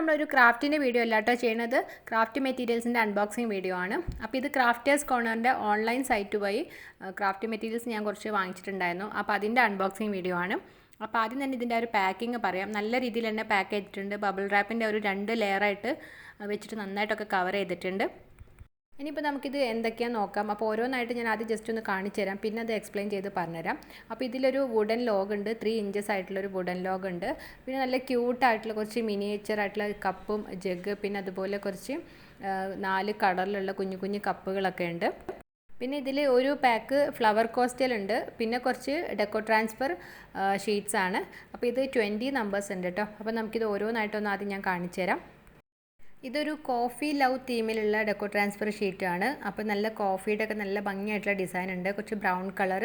നമ്മളൊരു ക്രാഫ്റ്റിൻ്റെ വീഡിയോ അല്ല കേട്ടോ ചെയ്യുന്നത്, ക്രാഫ്റ്റ് മെറ്റീരിയൽസിൻ്റെ അൺബോക്സിങ് വീഡിയോ ആണ്. അപ്പോൾ ഇത് ക്രാഫ്റ്റേഴ്സ് കോർണറിൻ്റെ ഓൺലൈൻ സൈറ്റ് വഴി ക്രാഫ്റ്റ് മെറ്റീരിയൽസ് ഞാൻ കുറച്ച് വാങ്ങിച്ചിട്ടുണ്ടായിരുന്നു. അപ്പോൾ അതിൻ്റെ അൺബോക്സിങ് വീഡിയോ ആണ്. അപ്പോൾ ആദ്യം തന്നെ ഇതിൻ്റെ ഒരു പാക്കിങ് പറയാം. നല്ല രീതിയിൽ തന്നെ പാക്ക് ചെയ്തിട്ടുണ്ട്. ബബിൾ റാപ്പിൻ്റെ ഒരു 2 ലെയറായിട്ട് വെച്ചിട്ട് നന്നായിട്ടൊക്കെ കവർ ചെയ്തിട്ടുണ്ട്. ഇനിയിപ്പോൾ നമുക്കിത് എന്തൊക്കെയാണെന്ന് നോക്കാം. അപ്പോൾ ഓരോന്നായിട്ട് ഞാൻ ആദ്യം ജസ്റ്റ് ഒന്ന് കാണിച്ചു തരാം, പിന്നെ അത് എക്സ്പ്ലെയിൻ ചെയ്ത് പറഞ്ഞുതരാം. അപ്പോൾ ഇതിലൊരു വുഡൻ ലോഗ് ഉണ്ട്, 3 ഇഞ്ചസ് ആയിട്ടുള്ളൊരു വുഡൻ ലോഗ് ഉണ്ട്. പിന്നെ നല്ല ക്യൂട്ടായിട്ടുള്ള കുറച്ച് മിനിയേച്ചർ ആയിട്ടുള്ള കപ്പും ജഗ്, പിന്നെ അതുപോലെ കുറച്ച് 4 കളറിലുള്ള കുഞ്ഞു കുഞ്ഞു കപ്പുകളൊക്കെ ഉണ്ട്. പിന്നെ ഇതിൽ ഒരു പാക്ക് ഫ്ലവർ കോസ്റ്റൽ ഉണ്ട്, പിന്നെ കുറച്ച് ഡെക്കോ ട്രാൻസ്ഫർ ഷീറ്റ്സ് ആണ്. അപ്പോൾ ഇത് 20 നമ്പേഴ്സ് ഉണ്ട് കേട്ടോ. അപ്പോൾ നമുക്കിത് ഓരോന്നായിട്ടൊന്ന് ആദ്യം ഞാൻ കാണിച്ചു തരാം. ഇതൊരു കോഫി ലവ് തീമിലുള്ള ഡെക്കോ ട്രാൻസ്ഫർ ഷീറ്റാണ്. അപ്പോൾ നല്ല കോഫിയുടെ ഒക്കെ നല്ല ഭംഗിയായിട്ടുള്ള ഡിസൈൻ ഉണ്ട്. കുറച്ച് ബ്രൗൺ കളർ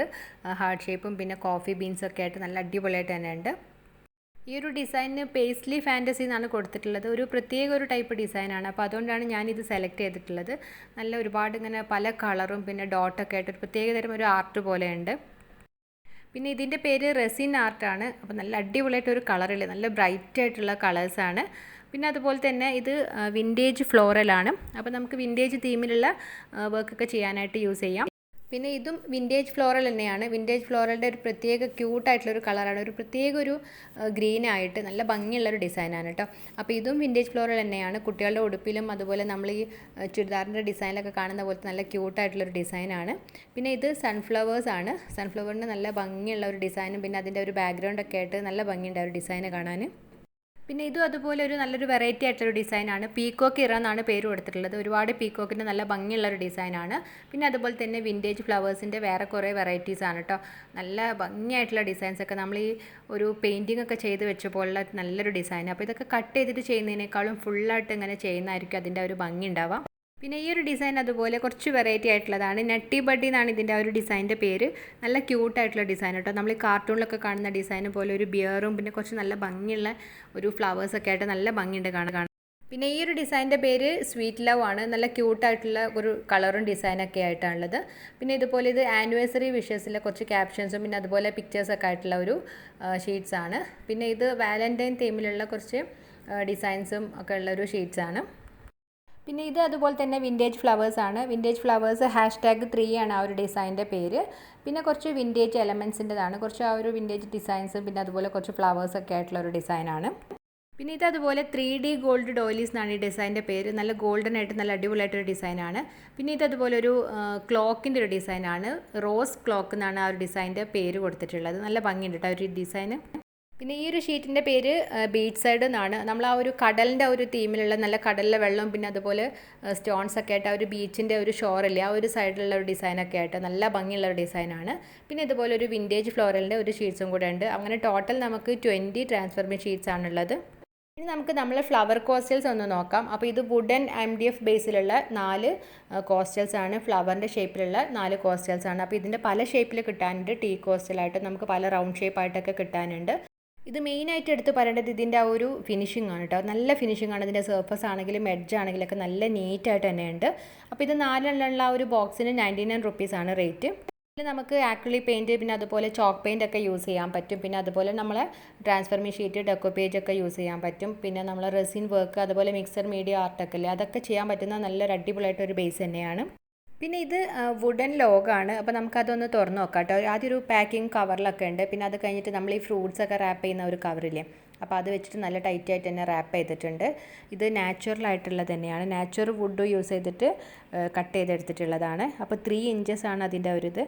ഹാർട്ട് ഷേപ്പും പിന്നെ കോഫി ബീൻസൊക്കെ ആയിട്ട് നല്ല അടിപൊളിയായിട്ട് തന്നെ ഉണ്ട്. ഈ ഒരു ഡിസൈനിന് പേസ്ലി ഫാൻറ്റസി എന്നാണ് കൊടുത്തിട്ടുള്ളത്. ഒരു പ്രത്യേക ഒരു ടൈപ്പ് ഡിസൈനാണ്. അപ്പോൾ അതുകൊണ്ടാണ് ഞാനിത് സെലക്ട് ചെയ്തിട്ടുള്ളത്. നല്ല ഒരുപാട് ഇങ്ങനെ പല കളറും പിന്നെ ഡോട്ടൊക്കെ ആയിട്ട് ഒരു പ്രത്യേകതരം ഒരു ആർട്ട് പോലെയുണ്ട്. പിന്നെ ഇതിൻ്റെ പേര് റെസിൻ ആർട്ടാണ്. അപ്പോൾ നല്ല അടിപൊളിയായിട്ടൊരു കളറില്ല, നല്ല ബ്രൈറ്റ് ആയിട്ടുള്ള കളേഴ്സാണ്. പിന്നെ അതുപോലെ തന്നെ ഇത് വിൻറ്റേജ് ഫ്ലോറലാണ്. അപ്പോൾ നമുക്ക് വിൻറ്റേജ് തീമിലുള്ള വർക്കൊക്കെ ചെയ്യാനായിട്ട് യൂസ് ചെയ്യാം. പിന്നെ ഇതും വിൻറ്റേജ് ഫ്ലോറൽ തന്നെയാണ്. വിൻറ്റേജ് ഫ്ലോറലിൻ്റെ ഒരു പ്രത്യേക ക്യൂട്ടായിട്ടുള്ളൊരു കളറാണ്, ഒരു പ്രത്യേക ഒരു ഗ്രീനായിട്ട് നല്ല ഭംഗിയുള്ളൊരു ഡിസൈനാണ് കേട്ടോ. അപ്പോൾ ഇതും വിൻറ്റേജ് ഫ്ലോറൽ തന്നെയാണ്. കുട്ടികളുടെ ഉടുപ്പിലും അതുപോലെ നമ്മൾ ഈ ചുരിദാറിൻ്റെ ഡിസൈനിലൊക്കെ കാണുന്ന പോലത്തെ നല്ല ക്യൂട്ടായിട്ടുള്ളൊരു ഡിസൈനാണ്. പിന്നെ ഇത് സൺഫ്ലവേഴ്സ് ആണ്. സൺഫ്ലവറിന് നല്ല ഭംഗിയുള്ള ഒരു ഡിസൈനും പിന്നെ അതിൻ്റെ ഒരു ബാക്ക്ഗ്രൗണ്ടൊക്കെ ആയിട്ട് നല്ല ഭംഗിയുണ്ട് ആ ഒരു ഡിസൈന് കാണാൻ. പിന്നെ ഇതും അതുപോലെ ഒരു നല്ലൊരു വെറൈറ്റി ആയിട്ടൊരു ഡിസൈനാണ്. പീക്കോക്ക് ഇറ എന്നാണ് പേര് കൊടുത്തിട്ടുള്ളത്. ഒരുപാട് പീക്കോക്കിൻ്റെ നല്ല ഭംഗിയുള്ളൊരു ഡിസൈനാണ്. പിന്നെ അതുപോലെ തന്നെ വിൻറ്റേജ് ഫ്ലവേഴ്സിൻ്റെ വേറെ കുറേ വെറൈറ്റീസാണ് കേട്ടോ. നല്ല ഭംഗിയായിട്ടുള്ള ഡിസൈൻസൊക്കെ നമ്മൾ ഈ ഒരു പെയിൻറ്റിംഗ് ഒക്കെ ചെയ്ത് വെച്ച പോലുള്ള നല്ലൊരു ഡിസൈൻ. അപ്പോൾ ഇതൊക്കെ കട്ട് ചെയ്തിട്ട് ചെയ്യുന്നതിനേക്കാളും ഫുള്ളായിട്ട് ഇങ്ങനെ ചെയ്യുന്നതായിരിക്കും അതിൻ്റെ ഒരു ഭംഗി ഉണ്ടാവാം. പിന്നെ ഈ ഒരു ഡിസൈൻ അതുപോലെ കുറച്ച് വെറൈറ്റി ആയിട്ടുള്ളതാണ്. നട്ടി ബഡ്ഡി എന്നാണ് ഇതിൻ്റെ ആ ഒരു ഡിസൈൻ്റെ പേര്. നല്ല ക്യൂട്ടായിട്ടുള്ള ഡിസൈൻ കേട്ടോ. നമ്മൾ ഈ കാർട്ടൂണിലൊക്കെ കാണുന്ന ഡിസൈൻ പോലെ ഒരു ബിയറും പിന്നെ കുറച്ച് നല്ല ഭംഗിയുള്ള ഒരു ഫ്ലവേഴ്സൊക്കെ ആയിട്ട് നല്ല ഭംഗിയുണ്ട് കാണാൻ. പിന്നെ ഈ ഒരു ഡിസൈൻ്റെ പേര് സ്വീറ്റ് ലവ് ആണ്. നല്ല ക്യൂട്ടായിട്ടുള്ള ഒരു കളറും ഡിസൈനൊക്കെ ആയിട്ടാണുള്ളത്. പിന്നെ ഇതുപോലെ ഇത് ആനിവേഴ്സറി വിഷസിലെ കുറച്ച് ക്യാപ്ഷൻസും പിന്നെ അതുപോലെ പിക്ചേഴ്സൊക്കെ ആയിട്ടുള്ള ഒരു ഷീറ്റ്സ് ആണ്. പിന്നെ ഇത് വാലൻറ്റൈൻ തീമിലുള്ള കുറച്ച് ഡിസൈൻസും ഒക്കെ ഉള്ളൊരു ഷീറ്റ്സ് ആണ്. പിന്നെ ഇത് അതുപോലെ തന്നെ വിൻറ്റേജ് ഫ്ലവേഴ്സ് ആണ്. വിൻറ്റേജ് ഫ്ലവേഴ്സ് #3 ആണ് ആ ഒരു ഡിസൈൻ്റെ പേര്. പിന്നെ കുറച്ച് വിൻറ്റേജ് എലമെൻസിൻ്റെതാണ്, കുറച്ച് ആ ഒരു വിൻറ്റേജ് ഡിസൈൻസും പിന്നെ അതുപോലെ കുറച്ച് ഫ്ലവേഴ്സൊക്കെ ആയിട്ടുള്ള ഒരു ഡിസൈനാണ്. പിന്നെ ഇത് അതുപോലെ 3D ഗോൾഡ് ഡോയിലീസ് എന്നാണ് ഈ ഡിസൈൻ്റെ പേര്. നല്ല ഗോൾഡൻ ആയിട്ട് നല്ല അടിപൊളിയായിട്ടൊരു ഡിസൈനാണ്. പിന്നെ ഇത് അതുപോലെ ഒരു ക്ലോക്കിൻ്റെ ഒരു ഡിസൈനാണ്. റോസ് ക്ലോക്ക് എന്നാണ് ആ ഒരു ഡിസൈൻ്റെ പേര് കൊടുത്തിട്ടുള്ളത്. നല്ല ഭംഗിയുണ്ട് കേട്ടോ ഒരു ഡിസൈന്. പിന്നെ ഈ ഒരു ഷീറ്റിൻ്റെ പേര് ബീച്ച് സൈഡ് എന്നാണ്. നമ്മൾ ആ ഒരു കടലിൻ്റെ ഒരു തീമിലുള്ള നല്ല കടലിലെ വെള്ളം പിന്നെ അതുപോലെ സ്റ്റോൺസ് ഒക്കെ ആയിട്ട് ആ ഒരു ബീച്ചിൻ്റെ ഒരു ഷോറില്ലേ ആ ഒരു സൈഡിലുള്ള ഒരു ഡിസൈനൊക്കെ ആയിട്ട് നല്ല ഭംഗിയുള്ള ഒരു ഡിസൈനാണ്. പിന്നെ ഇതുപോലെ ഒരു വിൻറ്റേജ് ഫ്ലോറലിൻ്റെ ഒരു ഷീറ്റ്സും കൂടെ ഉണ്ട്. അങ്ങനെ ടോട്ടൽ നമുക്ക് 20 ട്രാൻസ്ഫർമേഷൻ ഷീറ്റ്സ് ആണുള്ളത്. ഇനി നമുക്ക് നമ്മൾ ഫ്ലവർ കോസ്റ്റൽസ് ഒന്ന് നോക്കാം. അപ്പോൾ ഇത് വുഡൻ MDF ബേസിലുള്ള 4 കോസ്റ്റൽസ് ആണ്. ഫ്ലവറിൻ്റെ ഷേപ്പിലുള്ള 4 കോസ്റ്റൽസ് ആണ്. അപ്പോൾ ഇതിൻ്റെ പല ഷേപ്പിൽ കിട്ടാനുണ്ട്. ടീ കോസ്റ്റലായിട്ട് നമുക്ക് പല റൗണ്ട് ഷേപ്പായിട്ടൊക്കെ കിട്ടാനുണ്ട്. ഇത് മെയിനായിട്ട് എടുത്ത് പറയേണ്ടത് ഇതിൻ്റെ ആ ഒരു ഫിനിഷിംഗ് ആണ് കേട്ടോ. നല്ല ഫിനിഷിംഗ് ആണ്. ഇതിൻ്റെ സർഫസ് ആണെങ്കിലും എഡ്ജ് ആണെങ്കിലൊക്കെ നല്ല നീറ്റായിട്ട് തന്നെയുണ്ട്. അപ്പോൾ ഇത് 4 ആ ഒരു ബോക്സിന് 99 റുപ്പീസ് ആണ് റേറ്റ്. ഇതിൽ നമുക്ക് ആക്രിലിക് പെയിൻറ്റ് പിന്നെ അതുപോലെ ചോക്ക് പെയിൻ്റ് ഒക്കെ യൂസ് ചെയ്യാൻ പറ്റും. പിന്നെ അതുപോലെ നമ്മളെ ട്രാൻസ്ഫർമേഷൻ ഷീറ്റ് ഡെക്കോ പേജ് ഒക്കെ യൂസ് ചെയ്യാൻ പറ്റും. പിന്നെ നമ്മൾ റെസിൻ വർക്ക് അതുപോലെ മിക്സർ മീഡിയ ആർട്ടൊക്കെ അല്ലേ അതൊക്കെ ചെയ്യാൻ പറ്റുന്ന നല്ലൊരു അടിപൊളിയായിട്ടൊരു ബേസ് തന്നെയാണ്. പിന്നെ ഇത് വുഡൻ ലോഗാണ്. അപ്പോൾ നമുക്കതൊന്ന് തുറന്ന് നോക്കാം കേട്ടോ. ആദ്യം ഒരു പാക്കിംഗ് കവറിലൊക്കെ ഉണ്ട്. പിന്നെ അത് കഴിഞ്ഞിട്ട് നമ്മൾ ഈ ഫ്രൂട്ട്സൊക്കെ റാപ്പ് ചെയ്യുന്ന ഒരു കവറില്ലേ അപ്പോൾ അത് വെച്ചിട്ട് നല്ല ടൈറ്റായിട്ട് തന്നെ റാപ്പ് ചെയ്തിട്ടുണ്ട്. ഇത് നാച്ചുറലായിട്ടുള്ളത് തന്നെയാണ്. നാച്ചുറൽ വുഡ് യൂസ് ചെയ്തിട്ട് കട്ട് ചെയ്തെടുത്തിട്ടുള്ളതാണ്. അപ്പോൾ 3 ഇഞ്ചസ് ആണ് അതിൻ്റെ ഒരു ഇത്.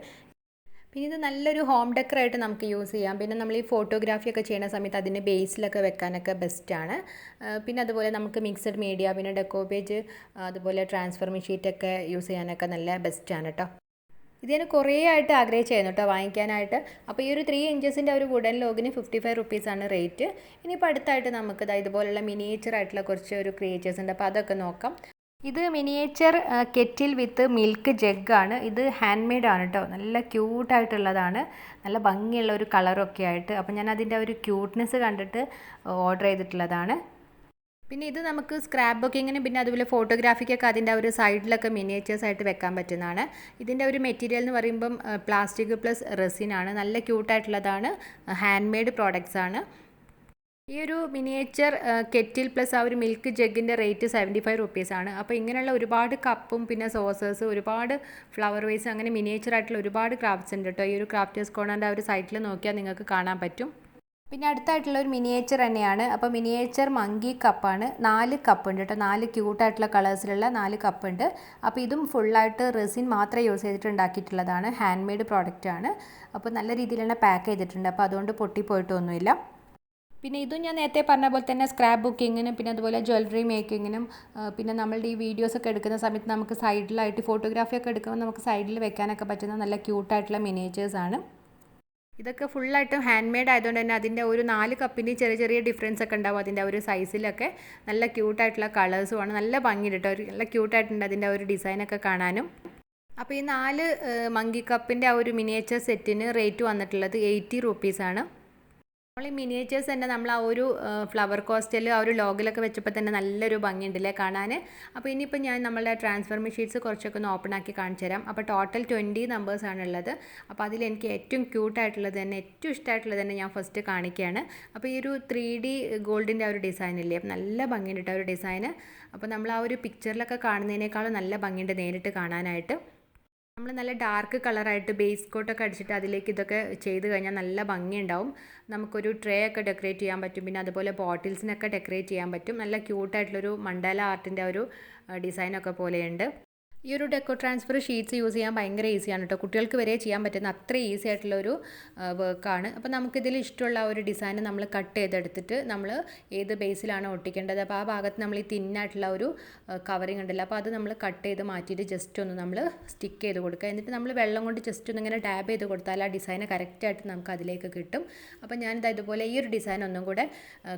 പിന്നെ ഇത് നല്ലൊരു ഹോം ഡെക്കറായിട്ട് നമുക്ക് യൂസ് ചെയ്യാം. പിന്നെ നമ്മൾ ഈ ഫോട്ടോഗ്രാഫിയൊക്കെ ചെയ്യുന്ന സമയത്ത് അതിൻ്റെ ബേസിലൊക്കെ വെക്കാനൊക്കെ ബെസ്റ്റാണ്. പിന്നെ അതുപോലെ നമുക്ക് മിക്സഡ് മീഡിയ പിന്നെ ഡെക്കോ പേജ് അതുപോലെ ട്രാൻസ്ഫർമേഷൻ ഷീറ്റൊക്കെ യൂസ് ചെയ്യാനൊക്കെ നല്ല ബെസ്റ്റാണ് കേട്ടോ. ഇത് ഞാൻ കുറേ ആയിട്ട് ആഗ്രഹിച്ചായിരുന്നു കേട്ടോ വാങ്ങിക്കാനായിട്ട്. അപ്പോൾ ഈ ഒരു 3 ഇഞ്ചസിൻ്റെ ഒരു വുഡൻ ലോഗിന് 55 റുപ്പീസാണ് റേറ്റ്. ഇനിയിപ്പോൾ അടുത്തായിട്ട് നമുക്ക് ഇതുപോലുള്ള മിനിയേച്ചർ ആയിട്ടുള്ള കുറച്ച് ഒരു ക്രിയേച്ചേഴ്സ് ഉണ്ട്. അപ്പോൾ അതൊക്കെ നോക്കാം. ഇത് മിനിയേച്ചർ കെറ്റിൽ വിത്ത് മിൽക്ക് ജഗ്ഗാണ്. ഇത് ഹാൻഡ് മെയ്ഡ് ആണ് കേട്ടോ. നല്ല ക്യൂട്ടായിട്ടുള്ളതാണ്, നല്ല ഭംഗിയുള്ള ഒരു കളറൊക്കെ ആയിട്ട്. അപ്പോൾ ഞാൻ അതിൻ്റെ ഒരു ക്യൂട്ട്നെസ് കണ്ടിട്ട് ഓർഡർ ചെയ്തിട്ടുള്ളതാണ്. പിന്നെ ഇത് നമുക്ക് സ്ക്രാപ്പ് ബുക്കിങ്ങിനും പിന്നെ അതുപോലെ ഫോട്ടോഗ്രാഫിക്കൊക്കെ അതിൻ്റെ ഒരു സൈഡിലൊക്കെ മിനിയേച്ചേഴ്സ് ആയിട്ട് വെക്കാൻ പറ്റുന്നതാണ്. ഇതിൻ്റെ ഒരു മെറ്റീരിയൽ എന്ന് പറയുമ്പം പ്ലാസ്റ്റിക് പ്ലസ് റെസിനാണ്. നല്ല ക്യൂട്ടായിട്ടുള്ളതാണ്. ഹാൻഡ് മെയ്ഡ് പ്രോഡക്റ്റ്സ് ആണ്. ഈ ഒരു മിനിയേച്ചർ കെറ്റിൽ പ്ലസ് ആ ഒരു മിൽക്ക് ജഗ്ഗിൻ്റെ റേറ്റ് 75 റുപ്പീസാണ്. അപ്പോൾ ഇങ്ങനെയുള്ള ഒരുപാട് കപ്പും പിന്നെ സോസേഴ്സ്, ഒരുപാട് ഫ്ലവർ വേസ്, അങ്ങനെ മിനിയേച്ചർ ആയിട്ടുള്ള ഒരുപാട് ക്രാഫ്റ്റ്സ് ഉണ്ട് കേട്ടോ. ഈ ഒരു ക്രാഫ്റ്റേഴ്സ് കോർണറിൻ്റെ ആ ഒരു സൈറ്റിൽ നോക്കിയാൽ നിങ്ങൾക്ക് കാണാൻ പറ്റും. പിന്നെ അടുത്തായിട്ടുള്ള ഒരു മിനിയേച്ചർ തന്നെയാണ്. അപ്പോൾ മിനിയേച്ചർ മങ്കി കപ്പാണ്. 4 കപ്പ് ഉണ്ട് കേട്ടോ. 4 ക്യൂട്ടായിട്ടുള്ള കളേഴ്സിലുള്ള 4 കപ്പ് ഉണ്ട്. അപ്പോൾ ഇതും ഫുള്ളായിട്ട് റെസിൻ മാത്രമേ യൂസ് ചെയ്തിട്ട് ഉണ്ടാക്കിയിട്ടുള്ളതാണ്. ഹാൻഡ് മെയ്ഡ് പ്രോഡക്റ്റ് ആണ്. അപ്പോൾ നല്ല രീതിയിൽ തന്നെ പാക്ക് ചെയ്തിട്ടുണ്ട്. അപ്പോൾ അതുകൊണ്ട് പൊട്ടിപ്പോയിട്ടൊന്നുമില്ല. പിന്നെ ഇതും ഞാൻ നേരത്തെ പറഞ്ഞ പോലെ തന്നെ സ്ക്രാപ്പ് ബുക്കിങ്ങിനും പിന്നെ അതുപോലെ ജ്വല്ലറി മേക്കിങ്ങിനും പിന്നെ നമ്മളുടെ ഈ വീഡിയോസൊക്കെ എടുക്കുന്ന സമയത്ത് നമുക്ക് സൈഡിലായിട്ട് ഫോട്ടോഗ്രാഫിയൊക്കെ എടുക്കുമ്പോൾ നമുക്ക് സൈഡിൽ വെക്കാനൊക്കെ പറ്റുന്ന നല്ല ക്യൂട്ടായിട്ടുള്ള മിനിയേച്ചേഴ്സാണ്. ഇതൊക്കെ ഫുള്ളായിട്ടും ഹാൻഡ് മെയ്ഡ് ആയതുകൊണ്ട് തന്നെ അതിൻ്റെ ഒരു 4 കപ്പിൻ്റെ ചെറിയ ചെറിയ ഡിഫറൻസ് ഒക്കെ ഉണ്ടാവും അതിൻ്റെ ഒരു സൈസിലൊക്കെ. നല്ല ക്യൂട്ടായിട്ടുള്ള കളേഴ്സുമാണ്. നല്ല ഭംഗിയുണ്ട് കേട്ടോ. നല്ല ക്യൂട്ടായിട്ടുണ്ട് അതിൻ്റെ ഒരു ഡിസൈനൊക്കെ കാണാനും. അപ്പോൾ ഈ 4 മങ്കി കപ്പിൻ്റെ ആ ഒരു മിനിയേച്ചർ സെറ്റിന് റേറ്റ് വന്നിട്ടുള്ളത് 80 റുപ്പീസാണ്. നമ്മൾ ഈ മിനിയേച്ചേഴ്സ് തന്നെ നമ്മൾ ആ ഒരു ഫ്ലവർ കോസ്റ്റൽ ആ ഒരു ലോഗിലൊക്കെ വെച്ചപ്പോൾ തന്നെ നല്ലൊരു ഭംഗിയുണ്ടല്ലേ കാണാൻ. അപ്പോൾ ഇനിയിപ്പോൾ ഞാൻ നമ്മളുടെ ട്രാൻസ്ഫർമർ ഷീറ്റ്സ് കുറച്ചൊക്കെ ഒന്ന് ഓപ്പൺ ആക്കി കാണിച്ചു തരാം. അപ്പോൾ ടോട്ടൽ 20 നമ്പേഴ്സാണ് ഉള്ളത്. അപ്പോൾ അതിൽ എനിക്ക് ഏറ്റവും ക്യൂട്ടായിട്ടുള്ളത് തന്നെ, ഏറ്റവും ഇഷ്ടമായിട്ടുള്ളത് തന്നെ ഞാൻ ഫസ്റ്റ് കാണിക്കുകയാണ്. അപ്പോൾ ഈ ഒരു 3D ഗോൾഡിൻ്റെ ആ ഒരു ഡിസൈൻ ഇല്ലേ, നല്ല ഭംഗിയുണ്ട് കേട്ടോ ഒരു ഡിസൈന്. അപ്പോൾ നമ്മൾ ആ ഒരു പിക്ചറിലൊക്കെ കാണുന്നതിനേക്കാളും നല്ല ഭംഗിയുണ്ട് നേരിട്ട് കാണാനായിട്ട്. നമ്മൾ നല്ല ഡാർക്ക് കളറായിട്ട് ബേസ് കോട്ടൊക്കെ അടിച്ചിട്ട് അതിലേക്ക് ഇതൊക്കെ ചെയ്ത് കഴിഞ്ഞാൽ നല്ല ഭംഗിയുണ്ടാവും. നമുക്കൊരു ട്രേ ഒക്കെ ഡെക്കറേറ്റ് ചെയ്യാൻ പറ്റും. പിന്നെ അതുപോലെ ബോട്ടിൽസിനൊക്കെ ഡെക്കറേറ്റ് ചെയ്യാൻ പറ്റും. നല്ല ക്യൂട്ടായിട്ടുള്ളൊരു മണ്ഡല ആർട്ടിൻ്റെ ഒരു ഡിസൈനൊക്കെ പോലെയുണ്ട്. ഈ ഒരു ഡെക്കോ ട്രാൻസ്ഫർ ഷീറ്റ്സ് യൂസ് ചെയ്യാൻ ഭയങ്കര ഈസിയാണ് കേട്ടോ. കുട്ടികൾക്ക് വരെ ചെയ്യാൻ പറ്റുന്ന അത്ര ഈസി ആയിട്ടുള്ളൊരു വർക്കാണ്. അപ്പോൾ നമുക്കിതിൽ ഇഷ്ടമുള്ള ഒരു ഡിസൈൻ നമ്മൾ കട്ട് ചെയ്തെടുത്തിട്ട് നമ്മൾ ഏത് ബേസിലാണോ ഒട്ടിക്കേണ്ടത് അപ്പോൾ ആ ഭാഗത്ത് നമ്മൾ ഈ തിന്നായിട്ടുള്ള ഒരു കവറിങ് ഉണ്ടല്ലോ, അപ്പോൾ അത് നമ്മൾ കട്ട് ചെയ്ത് മാറ്റിയിട്ട് ജസ്റ്റ് ഒന്ന് നമ്മൾ സ്റ്റിക്ക് ചെയ്ത് കൊടുക്കുക. എന്നിട്ട് നമ്മൾ വെള്ളം കൊണ്ട് ജസ്റ്റ് ഒന്ന് ഇങ്ങനെ ഡാബ് ചെയ്ത് കൊടുത്താൽ ആ ഡിസൈൻ കറക്റ്റായിട്ട് നമുക്ക് അതിലേക്ക് കിട്ടും. അപ്പോൾ ഞാനിത് ഇതുപോലെ ഈ ഒരു ഡിസൈൻ ഒന്നും കൂടെ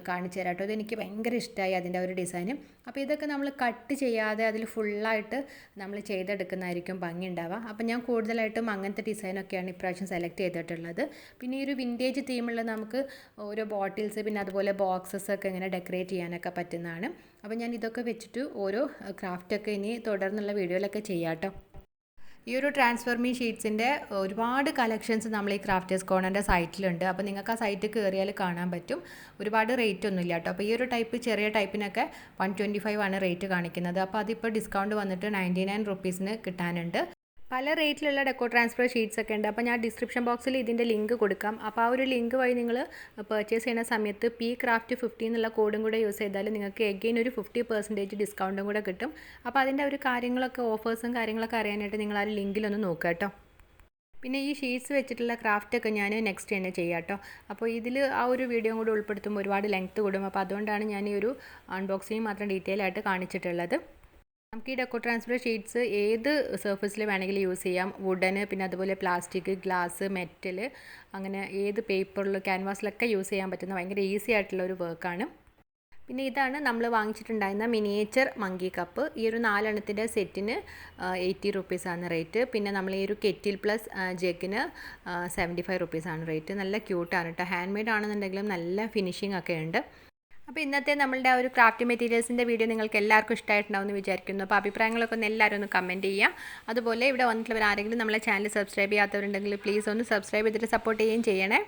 കാണിച്ചു തരാം കേട്ടോ. ഇതെനിക്ക് ഭയങ്കര ഇഷ്ടമായി അതിൻ്റെ ഒരു ഡിസൈൻ. അപ്പോൾ ഇതൊക്കെ നമ്മൾ കട്ട് ചെയ്യാതെ അതിൽ ഫുള്ളായിട്ട് നമ്മൾ ചെയ്തെടുക്കുന്നതായിരിക്കും ഭംഗി ഉണ്ടാവുക. അപ്പോൾ ഞാൻ കൂടുതലായിട്ടും അങ്ങനത്തെ ഡിസൈനൊക്കെയാണ് ഇപ്രാവശ്യം സെലക്ട് ചെയ്തിട്ടുള്ളത്. പിന്നെ ഈ ഒരു വിൻറ്റേജ് തീമുള്ള നമുക്ക് ഓരോ ബോട്ടിൽസ് പിന്നെ അതുപോലെ ബോക്സസ് ഒക്കെ ഇങ്ങനെ ഡെക്കറേറ്റ് ചെയ്യാനൊക്കെ പറ്റുന്നതാണ്. അപ്പോൾ ഞാൻ ഇതൊക്കെ വെച്ചിട്ട് ഓരോ ക്രാഫ്റ്റൊക്കെ ഇനി തുടർന്നുള്ള വീഡിയോയിലൊക്കെ ചെയ്യാം കേട്ടോ. ഈ ഒരു ട്രാൻസ്ഫർമി ഷീറ്റ്സിൻ്റെ ഒരുപാട് കളക്ഷൻസ് നമ്മൾ ഈ ക്രാഫ്റ്റേഴ്സ് കോർണറിൻ്റെ സൈറ്റിലുണ്ട്. അപ്പോൾ നിങ്ങൾക്ക് ആ സൈറ്റ് കയറിയാൽ കാണാൻ പറ്റും. ഒരുപാട് റേറ്റ് ഒന്നുമില്ല കേട്ടോ. അപ്പോൾ ഈ ഒരു ചെറിയ ടൈപ്പിനൊക്കെ 125 ആണ് റേറ്റ് കാണിക്കുന്നത്. അപ്പോൾ അതിപ്പോൾ ഡിസ്കൗണ്ട് വന്നിട്ട് 99 റുപ്പീസിന് കിട്ടാനുണ്ട്. പല റേറ്റിലുള്ള ഡെക്കോ ട്രാൻസ്ഫർ ഷീറ്റ്സ് ഒക്കെ ഉണ്ട്. അപ്പോൾ ഞാൻ ഡിസ്ക്രിപ്ഷൻ ബോക്സിൽ ഇതിൻ്റെ ലിങ്ക് കൊടുക്കാം. അപ്പോൾ ആ ഒരു ലിങ്ക് വഴി നിങ്ങൾ പർച്ചേസ് ചെയ്യുന്ന സമയത്ത് PCraft50 എന്നുള്ള കോഡും കൂടെ യൂസ് ചെയ്താൽ നിങ്ങൾക്ക് എഗെയിൻ ഒരു 50% ഡിസ്കൗണ്ടും കൂടെ കിട്ടും. അപ്പോൾ അതിൻ്റെ ഒരു കാര്യങ്ങളൊക്കെ ഓഫേഴ്സും കാര്യങ്ങളൊക്കെ അറിയാനായിട്ട് നിങ്ങൾ ആ ലിങ്കിലൊന്ന് നോക്കുക കേട്ടോ. പിന്നെ ഈ ഷീറ്റ്സ് വെച്ചിട്ടുള്ള ക്രാഫ്റ്റൊക്കെ ഞാൻ നെക്സ്റ്റ് തന്നെ ചെയ്യാം കേട്ടോ. അപ്പോൾ ഇതിൽ ആ ഒരു വീഡിയോ കൂടെ ഉൾപ്പെടുത്തുമ്പോൾ ഒരുപാട് ലെങ്ത്ത് കൂടും. അപ്പോൾ അതുകൊണ്ടാണ് ഞാൻ ഈ ഒരു അൺബോക്സിങ് മാത്രം ഡീറ്റെയിൽ ആയിട്ട് കാണിച്ചിട്ടുള്ളത്. നമുക്ക് ഈ ഡെക്കോ ട്രാൻസ്ഫർ ഷീറ്റ്സ് ഏത് സർഫസിൽ വേണമെങ്കിലും യൂസ് ചെയ്യാം. വുഡന് പിന്നെ അതുപോലെ പ്ലാസ്റ്റിക്, ഗ്ലാസ്, മെറ്റൽ, അങ്ങനെ ഏത് പേപ്പറിൽ ക്യാൻവാസിലൊക്കെ യൂസ് ചെയ്യാൻ പറ്റുന്ന ഭയങ്കര ഈസി ആയിട്ടുള്ള ഒരു വർക്കാണ്. പിന്നെ ഇതാണ് നമ്മൾ വാങ്ങിച്ചിട്ടുണ്ടായിരുന്ന മിനിയേച്ചർ മങ്കി കപ്പ്. ഈ ഒരു 4 എണ്ണത്തിൻ്റെ സെറ്റിന് 80 റുപ്പീസാണ് റേറ്റ്. പിന്നെ നമ്മൾ ഈ ഒരു കെറ്റിൽ പ്ലസ് ജഗ്ഗിന് 75 റുപ്പീസാണ് റേറ്റ്. നല്ല ക്യൂട്ടാണ് കേട്ടോ. ഹാൻഡ് മെയ്ഡ് ആണെന്നുണ്ടെങ്കിലും നല്ല ഫിനിഷിംഗ് ഒക്കെ ഉണ്ട്. അപ്പോൾ ഇന്നത്തെ നമ്മളുടെ ഒരു ക്രാഫ്റ്റ് മെറ്റീരിയൽസിൻ്റെ വീഡിയോ നിങ്ങൾക്ക് എല്ലാവർക്കും ഇഷ്ടമായിട്ടുണ്ടാവുമെന്ന് വിചാരിക്കുന്നു. അപ്പോൾ അഭിപ്രായങ്ങളൊക്കെ ഒന്ന് എല്ലാവരും ഒന്ന് കമൻറ്റ് ചെയ്യുക. അതുപോലെ ഇവിടെ വന്നിട്ടുള്ളവർ ആരെങ്കിലും നമ്മളെ ചാനൽ സബ്സ്ക്രൈബ് ചെയ്യാത്തവരുണ്ടെങ്കിൽ പ്ലീസ് ഒന്ന് സബ്സ്ക്രൈബ് ചെയ്തിട്ട് സപ്പോർട്ട് ചെയ്യുകയും ചെയ്യണേ.